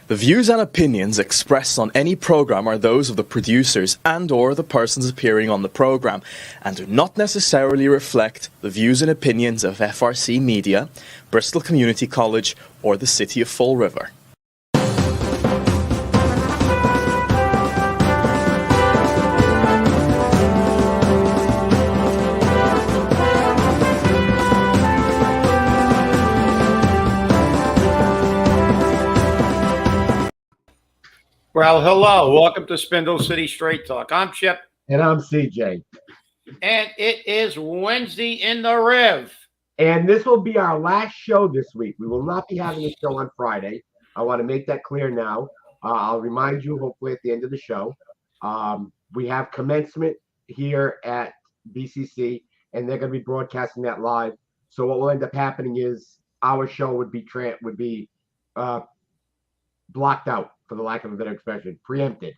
The views and opinions expressed on any program are those of the producers and/or the persons appearing on the program, and do not necessarily reflect the views and opinions of FRC Media, Bristol Community College, or the City of Fall River. Well, hello. Welcome to Spindle City Straight Talk. I'm Chip. And I'm CJ. And it is Wednesday in the Riv. And this will be our last show this week. We will not be having a show on Friday. I want to make that clear now. I'll remind you, hopefully, at the end of the show. We have commencement here at BCC, and they're going to be broadcasting that live. So what will end up happening is our show would be blocked out, for the lack of a better expression. Preempted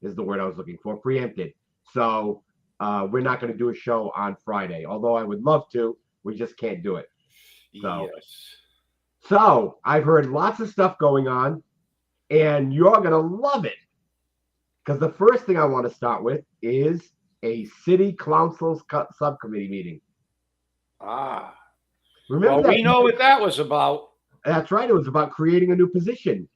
is the word I was looking for. Preempted. So we're not going to do a show on Friday, although I would love to. We just can't do it. So I've heard lots of stuff going on, and you're going to love it. Because the first thing I want to start with is a city council's subcommittee meeting. Remember that? We know what that was about. That's right. It was about creating a new position,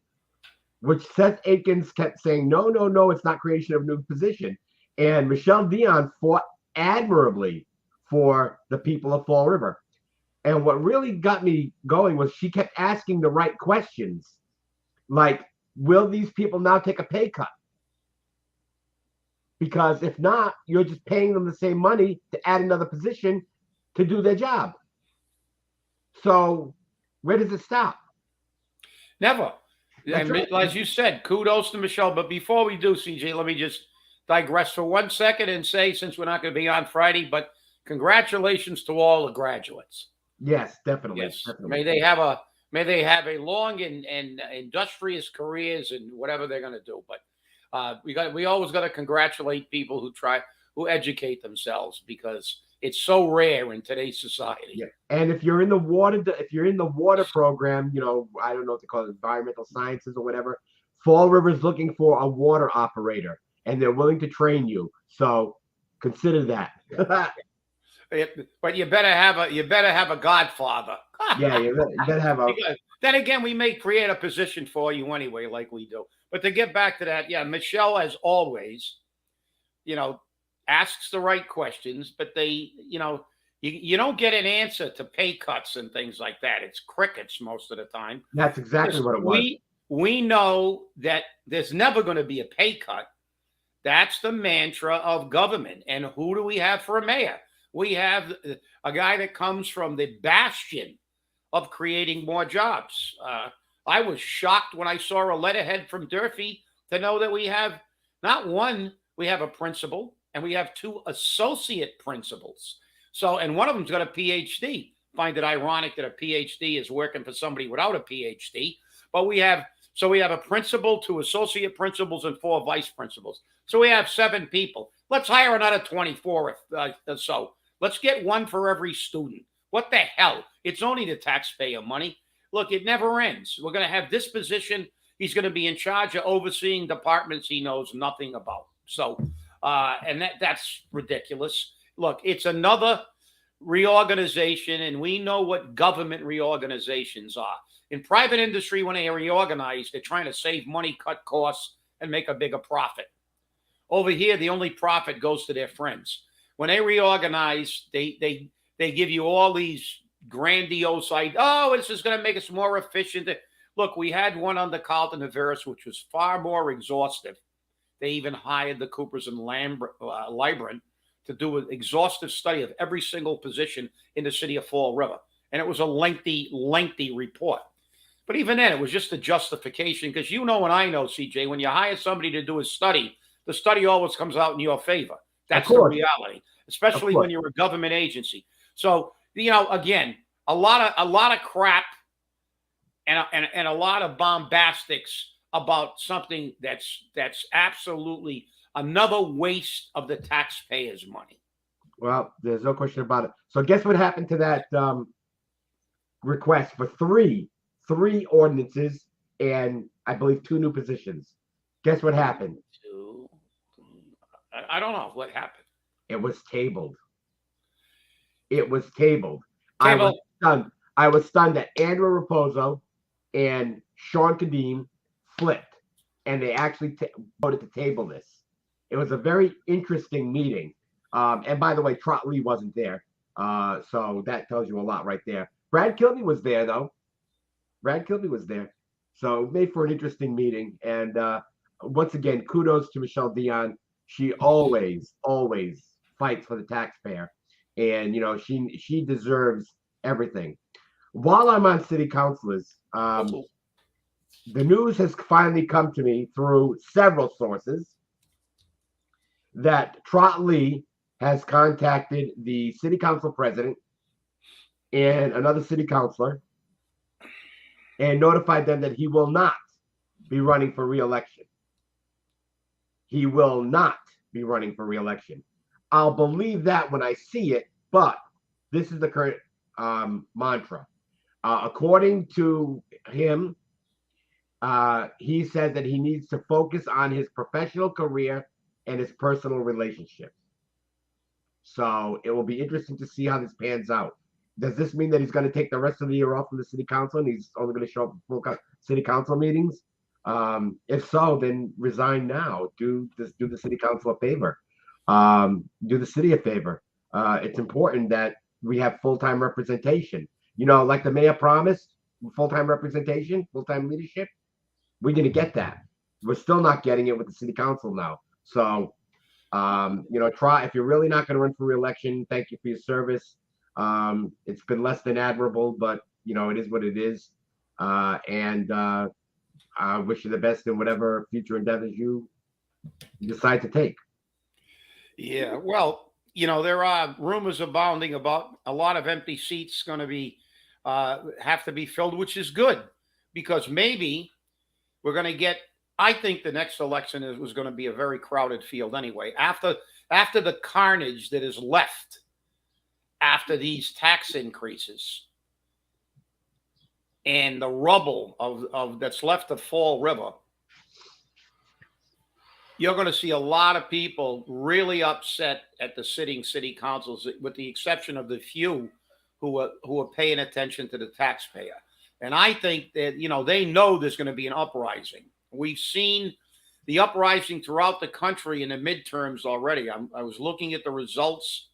which Seth Akins kept saying, no, it's not creation of a new position. And Michelle Dion fought admirably for the people of Fall River. And what really got me going was she kept asking the right questions. Like, will these people now take a pay cut? Because if not, you're just paying them the same money to add another position to do their job. So where does it stop? Never. And right. As you said, kudos to Michelle. But before we do, CJ, let me just digress for 1 second and say, since we're not going to be on Friday, but congratulations to all the graduates. Yes, definitely. Yes. Definitely. May they have a long and industrious careers and whatever they're going to do. But we always got to congratulate people who educate themselves, because it's so rare in today's society. Yeah. And if you're in the water program, I don't know what they call it, environmental sciences or whatever, Fall River's looking for a water operator, and they're willing to train you. So consider that. But you better have a godfather. Yeah, you better have a. Because then again, we may create a position for you anyway, like we do. But to get back to that, yeah, Michelle, as always, asks the right questions, but you don't get an answer to pay cuts and things like that. It's crickets most of the time. That's exactly what it was. We know that there's never going to be a pay cut. That's the mantra of government. And who do we have for a mayor? We have a guy that comes from the bastion of creating more jobs. I was shocked when I saw a letterhead from Durfee to know that we have not one, we have a principal, and we have 2 associate principals. So, and one of them's got a PhD. Find it ironic that a PhD is working for somebody without a PhD. But we have a principal, 2 associate principals, and 4 vice principals. So we have 7 people. Let's hire another 24 or so. Let's get 1 for every student. What the hell? It's only the taxpayer money. Look, it never ends. We're going to have this position. He's going to be in charge of overseeing departments he knows nothing about. So, and that's ridiculous. Look, it's another reorganization, and we know what government reorganizations are. In private industry, when they reorganize, they're trying to save money, cut costs, and make a bigger profit. Over here, the only profit goes to their friends. When they reorganize, they give you all these grandiose ideas. Oh, this is going to make us more efficient. Look, we had one under Carlton Naveris, which was far more exhaustive. They even hired the Coopers and Libran to do an exhaustive study of every single position in the city of Fall River. And it was a lengthy report. But even then, it was just a justification, because and I know, CJ, when you hire somebody to do a study, the study always comes out in your favor. That's the reality, especially when you're a government agency. So, again, a lot of crap and a lot of bombastics about something that's absolutely another waste of the taxpayers' money. Well, there's no question about it. So guess what happened to that request for three ordinances, and I believe 2 new positions. Guess what happened? I don't know what happened. It was tabled. It was tabled. I Table. was stunned. I was stunned that Andrew Raposo and Sean Kadim flipped, and they actually voted to table this. It was a very interesting meeting. And by the way, Trot Lee wasn't there. So that tells you a lot right there. Brad Kilby was there, though. Brad Kilby was there. So it made for an interesting meeting. And once again, kudos to Michelle Dion. She always fights for the taxpayer. And, you know, she deserves everything. While I'm on city councilors, the news has finally come to me through several sources that Trot Lee has contacted the city council president and another city councilor and notified them that he will not be running for re-election. He will not be running for re-election. I'll believe that when I see it, but this is the current mantra. According to him, he said that he needs to focus on his professional career and his personal relationships. So it will be interesting to see how this pans out. Does this mean that he's going to take the rest of the year off from the city council and he's only going to show up for full city council meetings? If so, then resign now. Do the city council a favor. Do the city a favor. It's important that we have full-time representation. You know, like the mayor promised, full-time representation, full-time leadership. We didn't get that. We're still not getting it with the city council now. So, you know, try, if you're really not going to run for re-election, thank you for your service. It's been less than admirable, but, you know, it is what it is. And I wish you the best in whatever future endeavors you decide to take. Yeah, well, you know, there are rumors abounding about a lot of empty seats going to be have to be filled, which is good because maybe we're going to get. I think the next election was going to be a very crowded field anyway. After the carnage that is left after these tax increases and the rubble of that's left of Fall River, you're going to see a lot of people really upset at the sitting city councils, with the exception of the few who are paying attention to the taxpayer. And I think that, you know, they know there's going to be an uprising. We've seen the uprising throughout the country in the midterms already. I was looking at the results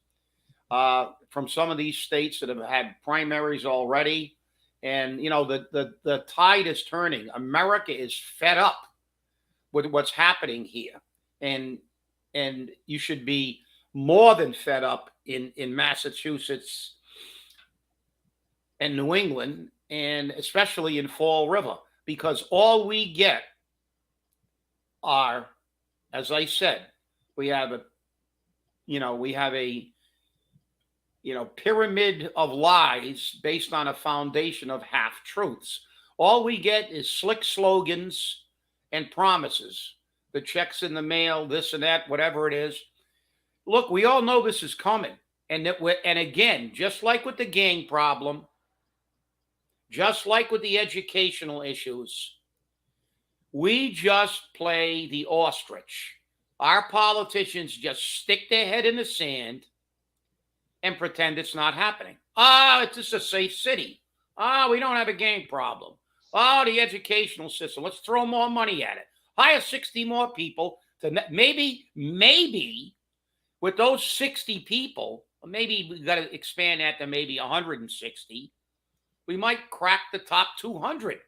from some of these states that have had primaries already. And, you know, the tide is turning. America is fed up with what's happening here. And you should be more than fed up in Massachusetts and New England, and especially in Fall River, because all we get are, as I said, we have a pyramid of lies based on a foundation of half truths. All we get is slick slogans and promises. The checks in the mail, this and that, whatever it is. Look, we all know this is coming. And again, just like with the gang problem, just like with the educational issues, we just play the ostrich. Our politicians just stick their head in the sand and pretend it's not happening. It's just a safe city. We don't have a gang problem. The educational system. Let's throw more money at it. Hire 60 more people to maybe with those 60 people, maybe we got to expand that to maybe 160. We might crack the top 200.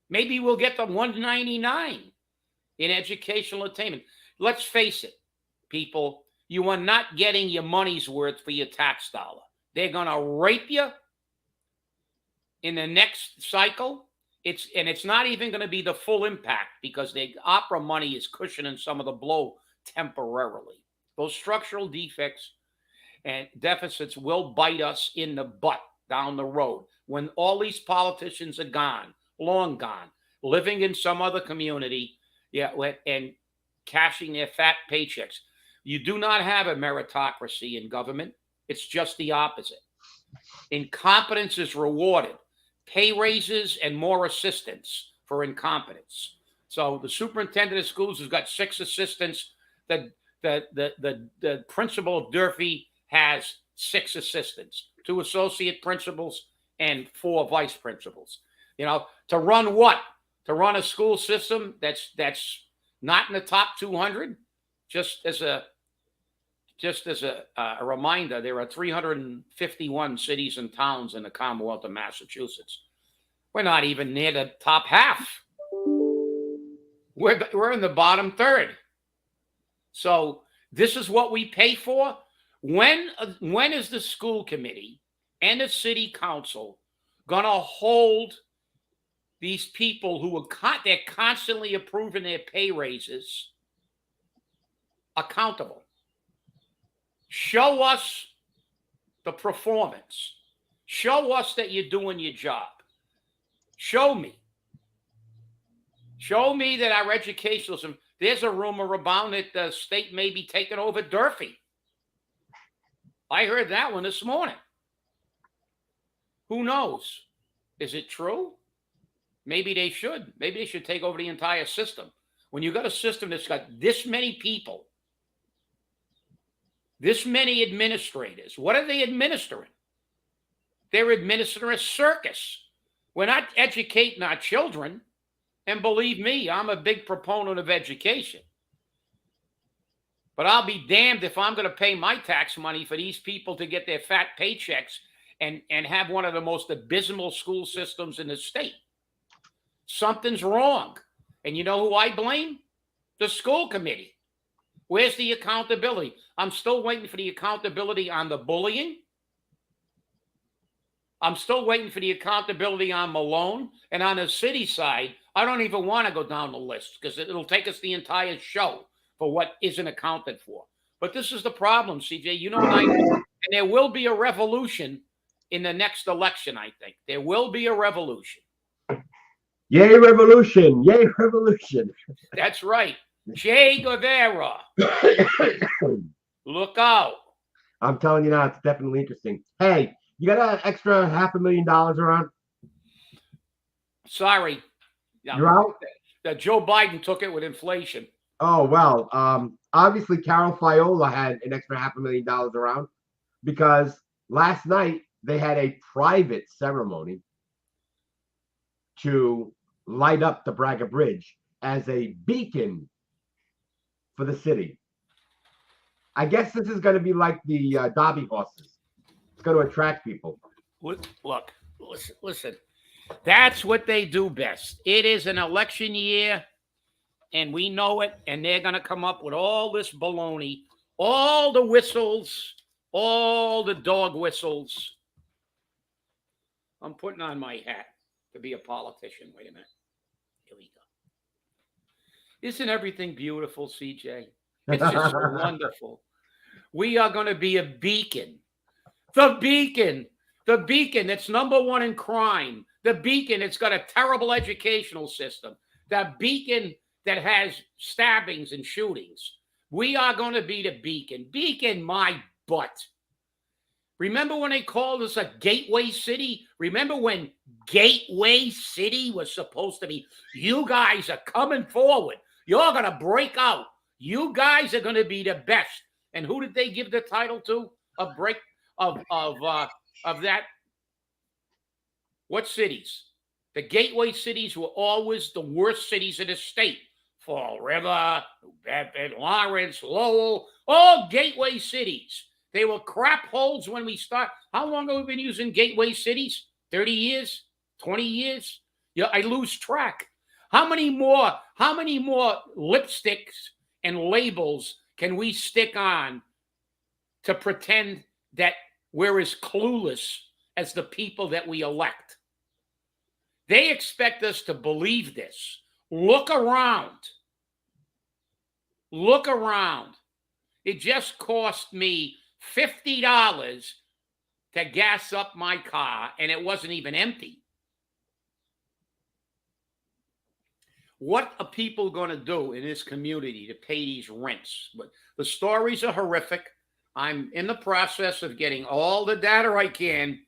Maybe we'll get to 199 in educational attainment. Let's face it, people, you are not getting your money's worth for your tax dollar. They're going to rape you in the next cycle. It's not even going to be the full impact because the opera money is cushioning some of the blow temporarily. Those structural defects and deficits will bite us in the butt down the road when all these politicians are gone, long gone, living in some other community, and cashing their fat paychecks. You do not have a meritocracy in government. It's just the opposite. Incompetence is rewarded. Pay raises and more assistance. for incompetence. So the superintendent of schools has got 6 assistants. The principal of Durfee has 6 assistants, 2 associate principals and 4 vice principals. You know, to run what? To run a school system that's not in the top 200. Just as a reminder, there are 351 cities and towns in the Commonwealth of Massachusetts. We're not even near the top half. We're in the bottom third. So this is what we pay for. When is the school committee and the city council going to hold these people who they're constantly approving their pay raises accountable? Show us the performance. Show us that you're doing your job. Show me. Show me that our educational system. There's a rumor about that the state may be taking over Durfee. I heard that one this morning. Who knows? Is it true? Maybe they should. Maybe they should take over the entire system. When you got a system that's got this many people, this many administrators, what are they administering? They're administering a circus. We're not educating our children. And believe me, I'm a big proponent of education. But I'll be damned if I'm going to pay my tax money for these people to get their fat paychecks and have one of the most abysmal school systems in the state. Something's wrong. And you know who I blame? The school committee. Where's the accountability? I'm still waiting for the accountability on the bullying. I'm still waiting for the accountability on Malone. And on the city side, I don't even want to go down the list because it'll take us the entire show for what isn't accounted for. But this is the problem, CJ. You know, and there will be a revolution in the next election, I think. There will be a revolution. Yay, revolution. Yay, revolution. That's right. Che Guevara. Look out. I'm telling you now, it's definitely interesting. Hey, you got an extra $500,000 around? Sorry. You're out? That Joe Biden took it with inflation. Oh, well, obviously Carol Fiola had an extra $500,000 around because last night they had a private ceremony to light up the Braga Bridge as a beacon for the city. I guess this is going to be like the Derby horses. It's going to attract people. Look, listen. That's what they do best. It is an election year, and we know it, and they're going to come up with all this baloney, all the whistles, all the dog whistles. I'm putting on my hat to be a politician. Wait a minute. Here we go. Isn't everything beautiful, CJ? It's just so wonderful. We are going to be a beacon. The beacon that's number one in crime. The beacon that's got a terrible educational system. The beacon that has stabbings and shootings. We are going to be the beacon. Beacon my butt. Remember when they called us a gateway city? Remember when gateway city was supposed to be, you guys are coming forward. You're going to break out. You guys are going to be the best. And who did they give the title to? Of that? What cities? The gateway cities were always the worst cities in the state. Fall River, Lawrence, Lowell, all gateway cities. They were crap holes when we start. How long have we been using gateway cities? 30 years? 20 years? Yeah, I lose track. How many more lipsticks and labels can we stick on to pretend that we're as clueless as the people that we elect? They expect us to believe this. Look around. Look around. It just cost me $50 to gas up my car, and it wasn't even empty. What are people going to do in this community to pay these rents? But the stories are horrific. I'm in the process of getting all the data I can,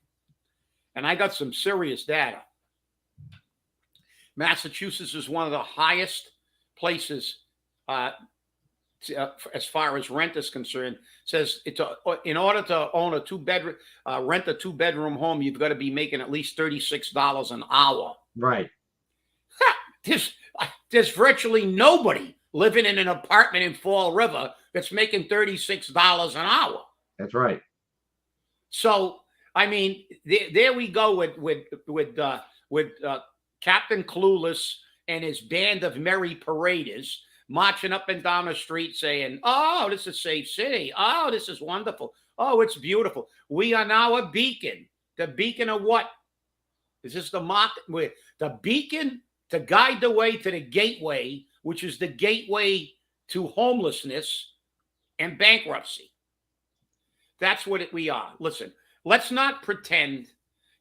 and I got some serious data. Massachusetts is one of the highest places as far as rent is concerned. Says in order to own a rent a 2-bedroom home, you've got to be making at least $36 an hour. Right. There's virtually nobody living in an apartment in Fall River that's making $36 an hour. That's right. So, I mean, there we go with Captain Clueless and his band of merry paraders marching up and down the street saying, "Oh, this is a safe city. Oh, this is wonderful. Oh, it's beautiful. We are now a beacon." The beacon of what? Is this the beacon to guide the way to the gateway, which is the gateway to homelessness and bankruptcy? That's what we are. Listen, let's not pretend,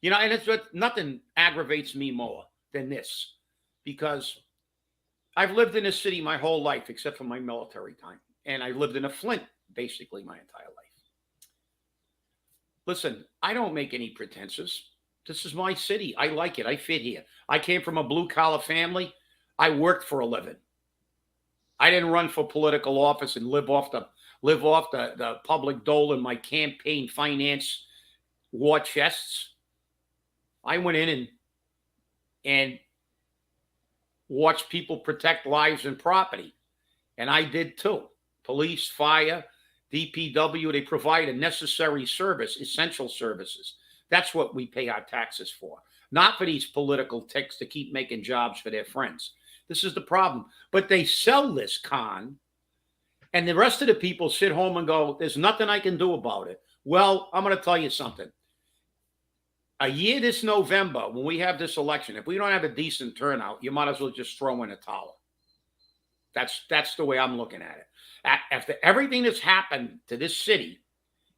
and it's what nothing aggravates me more than this, because I've lived in this city my whole life, except for my military time. And I lived in a Flint basically my entire life. Listen, I don't make any pretenses. This is my city. I like it. I fit here. I came from a blue-collar family. I worked for a living. I didn't run for political office and live off the public dole in my campaign finance war chests. I went in and watched people protect lives and property. And I did too. Police, fire, DPW, they provide a necessary service, essential services. That's what we pay our taxes for. Not for these political ticks to keep making jobs for their friends. This is the problem. But they sell this con, and the rest of the people sit home and go, "There's nothing I can do about it." Well, I'm going to tell you something. A year this November, when we have this election, if we don't have a decent turnout, you might as well just throw in a towel. That's the way I'm looking at it. After everything that's happened to this city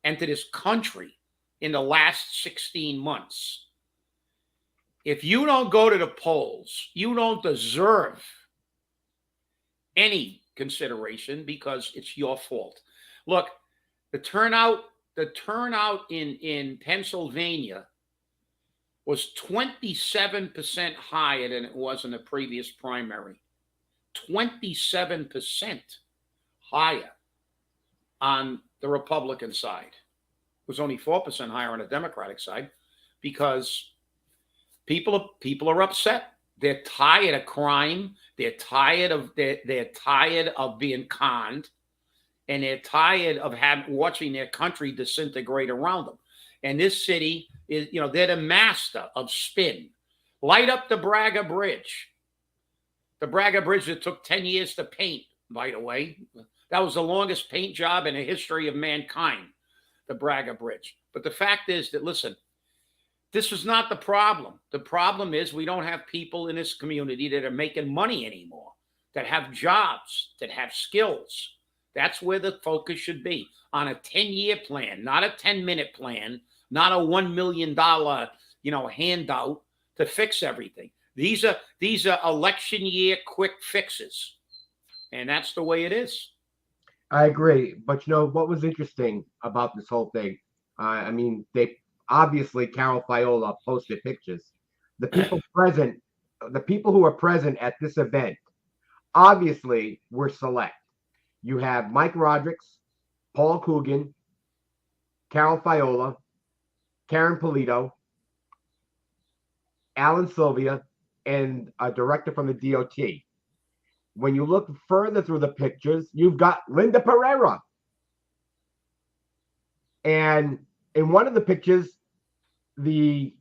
and to this country in the last 16 months, if you don't go to the polls, you don't deserve any consideration because it's your fault. Look, the turnout in Pennsylvania was 27% higher than it was in the previous primary. 27% higher on the Republican side. It was only 4% higher on the Democratic side because people are upset. They're tired of crime. They're tired of being conned, and they're tired of watching their country disintegrate around them. And this city is, they're the master of spin. Light up the Braga Bridge. The Braga Bridge that took 10 years to paint, by the way. That was the longest paint job in the history of mankind, the Braga Bridge. But the fact is that, listen, this is not the problem. The problem is we don't have people in this community that are making money anymore, that have jobs, that have skills. That's where the focus should be, on a 10-year plan, not a 10-minute plan, not a $1 million, handout to fix everything. These are election year quick fixes, and that's the way it is. I agree, but what was interesting about this whole thing? They obviously, Carol Fiola posted pictures. The people who were present at this event, obviously were select. You have Mike Rodrigues, Paul Coogan, Carol Fiola, Karen Polito, Alan Sylvia, and a director from the DOT. When you look further through the pictures, you've got Linda Pereira. And in one of the pictures, the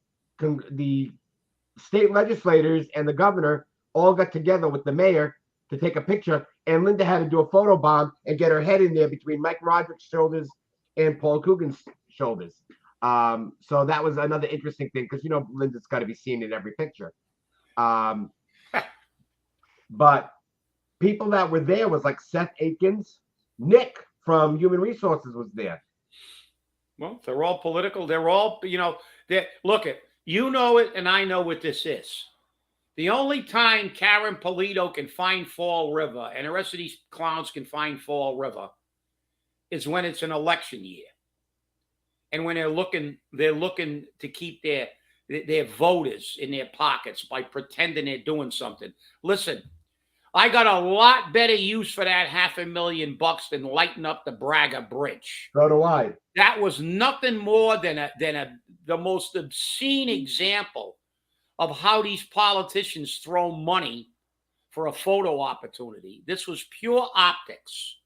state legislators and the governor all got together with the mayor to take a picture, and Linda had to do a photo bomb and get her head in there between Mike Rodrigues' shoulders and Paul Coogan's shoulders. So that was another interesting thing because Linda's got to be seen in every picture. But people that were there was like Seth Akins, Nick from Human Resources was there. Well, they're all political. They're all, look it, and I know what this is. The only time Karen Polito can find Fall River and the rest of these clowns can find Fall River is when it's an election year. And when they're looking to keep their their voters in their pockets by pretending they're doing something. Listen, I got a lot better use for that $500,000 than lighting up the Braga Bridge. So do I. That was nothing more than the most obscene example of how these politicians throw money for a photo opportunity. This was pure optics.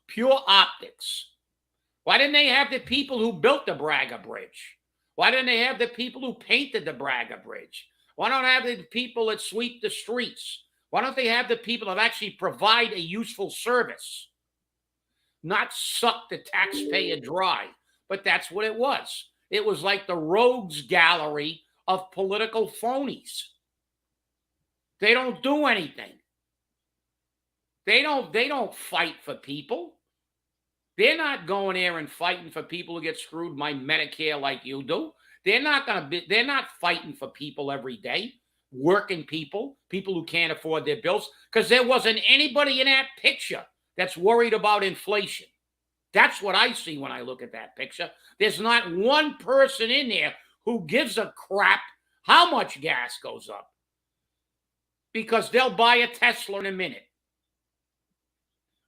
Pure optics. Why didn't they have the people who built the Braga Bridge? Why didn't they have the people who painted the Braga Bridge? Why don't they have the people that sweep the streets? Why don't they have the people that actually provide a useful service? Not suck the taxpayer dry. But that's what it was. It was like the rogues gallery of political phonies. They don't do anything. They don't fight for people. They're not going there and fighting for people who get screwed by Medicare like you do. They're not fighting for people every day, working people who can't afford their bills, because there wasn't anybody in that picture that's worried about inflation. That's what I see when I look at that picture. There's not one person in there who gives a crap how much gas goes up, because they'll buy a Tesla in a minute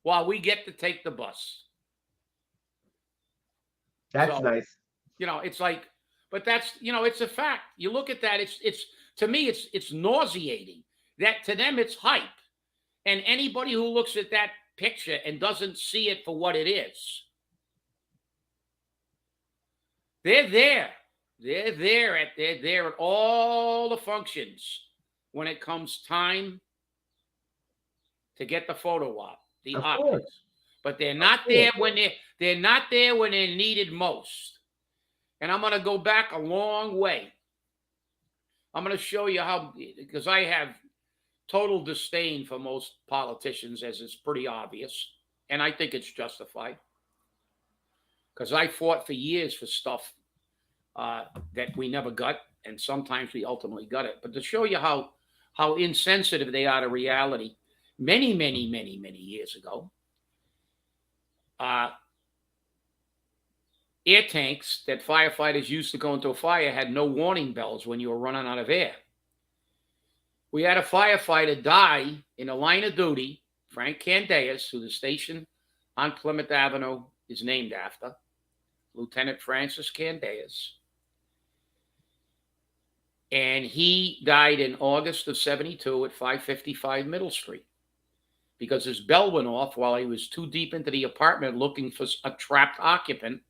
while we get to take the bus. That's nice. It's like, but that's, it's a fact. You look at that, it's to me, it's nauseating. That to them, it's hype. And anybody who looks at that picture and doesn't see it for what it is, they're there. They're there at all the functions when it comes time to get the photo op, the optics. But they're not there when they're not there when they're needed most. And I'm going to go back a long way. I'm going to show you how, because I have total disdain for most politicians, as it's pretty obvious, and I think it's justified, because I fought for years for stuff that we never got, and sometimes we ultimately got it. But to show you how insensitive they are to reality, many years ago, air tanks that firefighters used to go into a fire had no warning bells when you were running out of air. We had a firefighter die in the line of duty, Frank Candeas, who the station on Plymouth Avenue is named after, Lieutenant Francis Candeas. And he died in August of 72 at 555 Middle Street, because his bell went off while he was too deep into the apartment looking for a trapped occupant,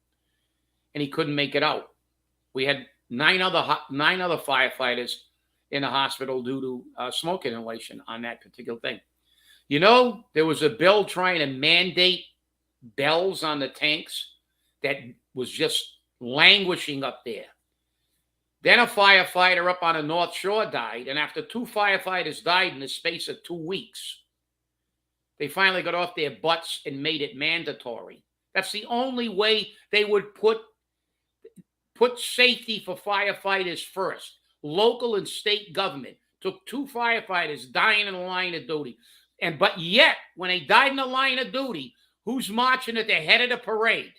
and he couldn't make it out. We had nine other firefighters in the hospital due to smoke inhalation on that particular thing. There was a bill trying to mandate bells on the tanks that was just languishing up there. Then a firefighter up on the North Shore died, and after 2 firefighters died in the space of 2 weeks, they finally got off their butts and made it mandatory. That's the only way they would put safety for firefighters first. Local and state government took 2 firefighters dying in the line of duty. But yet, when they died in the line of duty, who's marching at the head of the parade?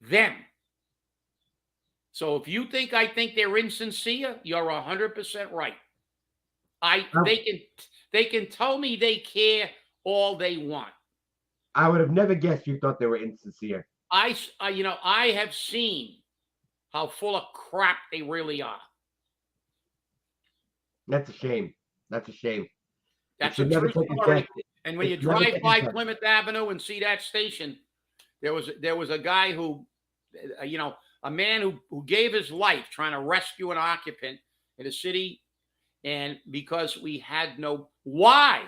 Them. So if you think I think they're insincere, you're 100% right. They can tell me they care all they want. I would have never guessed you thought they were insincere. I have seen how full of crap they really are. That's a shame. That's a shame. That's a true story. And when you drive by Plymouth Avenue and see that station, there was a guy who, a man who gave his life trying to rescue an occupant in a city, and because we had why?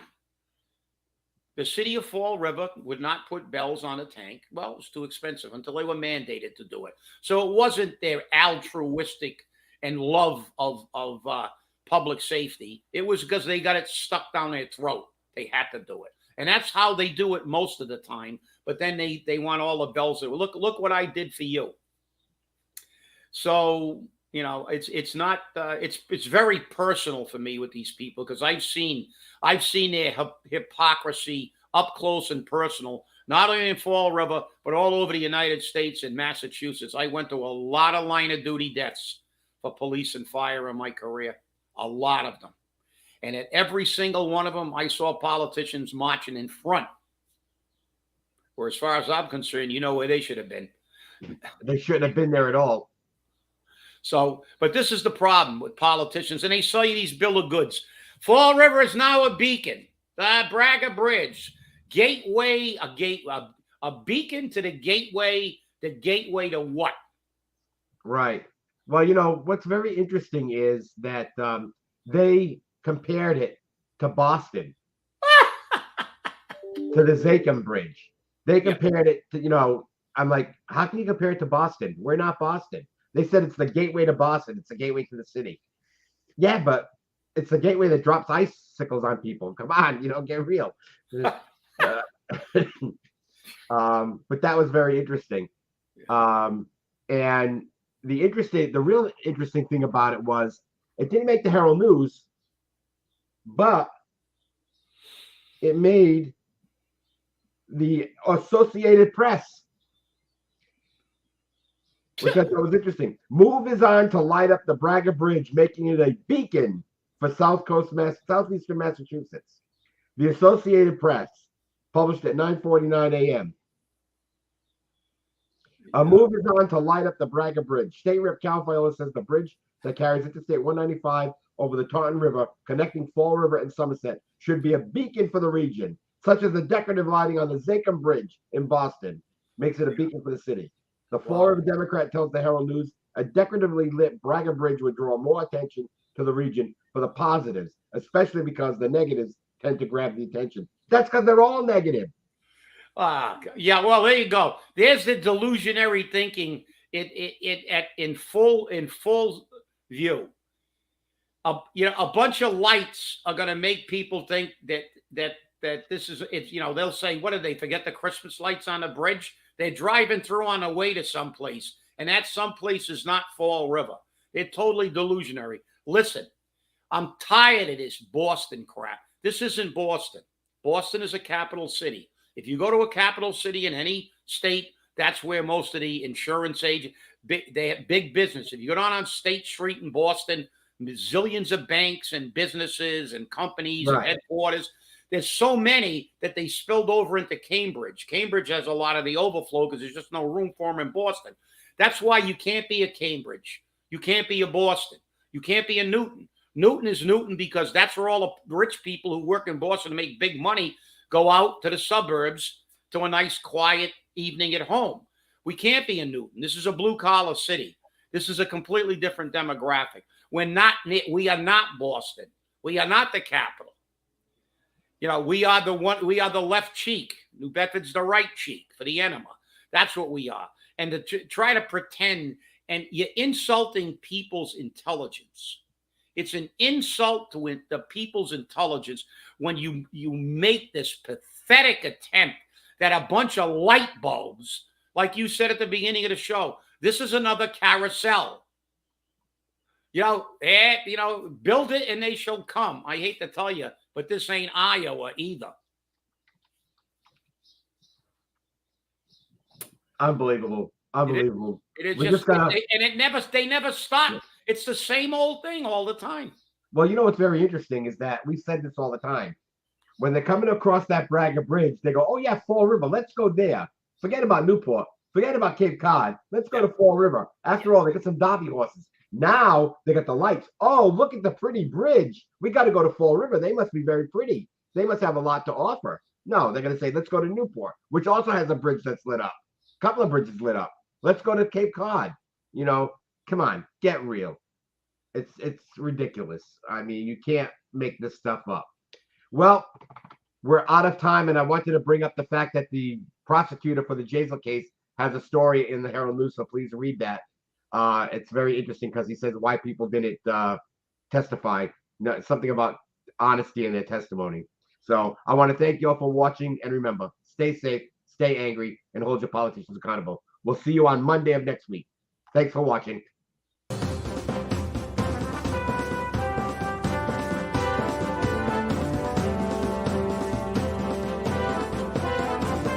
The city of Fall River would not put bells on a tank. Well, it was too expensive until they were mandated to do it. So it wasn't their altruistic and love of public safety. It was because they got it stuck down their throat. They had to do it. And that's how they do it most of the time. But then they want all the bells. Look what I did for you. So, it's not, it's very personal for me with these people, because I've seen their hypocrisy up close and personal, not only in Fall River, but all over the United States and Massachusetts. I went to a lot of line of duty deaths for police and fire in my career. A lot of them. And at every single one of them, I saw politicians marching in front. Or as far as I'm concerned, you know where they should have been. They shouldn't have been there at all. So, but this is the problem with politicians, and they sell you these bill of goods. Fall River is now a beacon. The Braga Bridge, gateway, a beacon to the gateway. The gateway to what? Right. Well, you know what's very interesting is that they compared it to Boston, to the Zakim Bridge. They compared it to, you know, I'm like, how can you compare it to Boston? We're not Boston. They said it's the gateway to Boston. It's the gateway to the city. Yeah, but it's the gateway that drops icicles on people. Come on, you know, get real. But that was very interesting. And the real interesting thing about it was it didn't make the Herald News, but it made the Associated Press, which I thought was interesting. Move is on to light up the Braga Bridge, making it a beacon for southeastern Massachusetts. The Associated Press published at 9:49 a.m. A move is on to light up the Braga Bridge. State Rep Cal Viola says the bridge that carries Interstate 195 over the Taunton River, connecting Fall River and Somerset, should be a beacon for the region, such as the decorative lighting on the Zakim Bridge in Boston makes it a beacon for the city. The Fall River Democrat tells the Herald News a decoratively lit Braga Bridge would draw more attention to the region for the positives, especially because the negatives tend to grab the attention. That's because they're all negative. Yeah, well, there you go. There's the delusionary thinking in full view. A bunch of lights are going to make people think that this is it. You know, they'll say, "What did they forget the Christmas lights on the bridge?" They're driving through on the way to someplace, and that someplace is not Fall River. They're totally delusionary. Listen, I'm tired of this Boston crap. This isn't Boston. Boston is a capital city. If you go to a capital city in any state, that's where most of the insurance agents, they have big business. If you go down on State Street in Boston, zillions of banks and businesses and companies and headquarters. There's so many that they spilled over into Cambridge. Cambridge has a lot of the overflow because there's just no room for them in Boston. That's why you can't be a Cambridge. You can't be a Boston. You can't be a Newton. Newton is Newton because that's where all the rich people who work in Boston to make big money go out to the suburbs to a nice quiet evening at home. We can't be in Newton. This is a blue-collar city. This is a completely different demographic. We are not Boston. We are not the capital. You know, we are the left cheek. New Bedford's the right cheek for the enema. That's what we are. And to try to pretend, and you're insulting people's intelligence. It's an insult to the people's intelligence when you make this pathetic attempt that a bunch of light bulbs, like you said at the beginning of the show, this is another carousel. Build it and they shall come. I hate to tell you, but this ain't Iowa either. Unbelievable. They never stop. Yeah. It's the same old thing all the time. Well, you know what's very interesting is that we said this all the time. When they're coming across that Braga Bridge, they go, "Oh yeah, Fall River. Let's go there. Forget about Newport. Forget about Cape Cod. Let's go to Fall River." After all, they got some Derby horses. Now they got the lights. Oh, look at the pretty bridge. We got to go to Fall River. They must be very pretty. They must have a lot to offer. No, they're going to say, "Let's go to Newport," which also has a bridge that's lit up. A couple of bridges lit up. Let's go to Cape Cod. You know, come on, get real. It's ridiculous. I mean, you can't make this stuff up. Well, we're out of time, and I wanted to bring up the fact that the prosecutor for the Jazel case has a story in the Herald News, so please read that. It's very interesting because he says why people didn't testify, something about honesty in their testimony. So I want to thank you all for watching, and remember, stay safe, stay angry, and hold your politicians accountable. We'll see you on Monday of next week. Thanks for watching.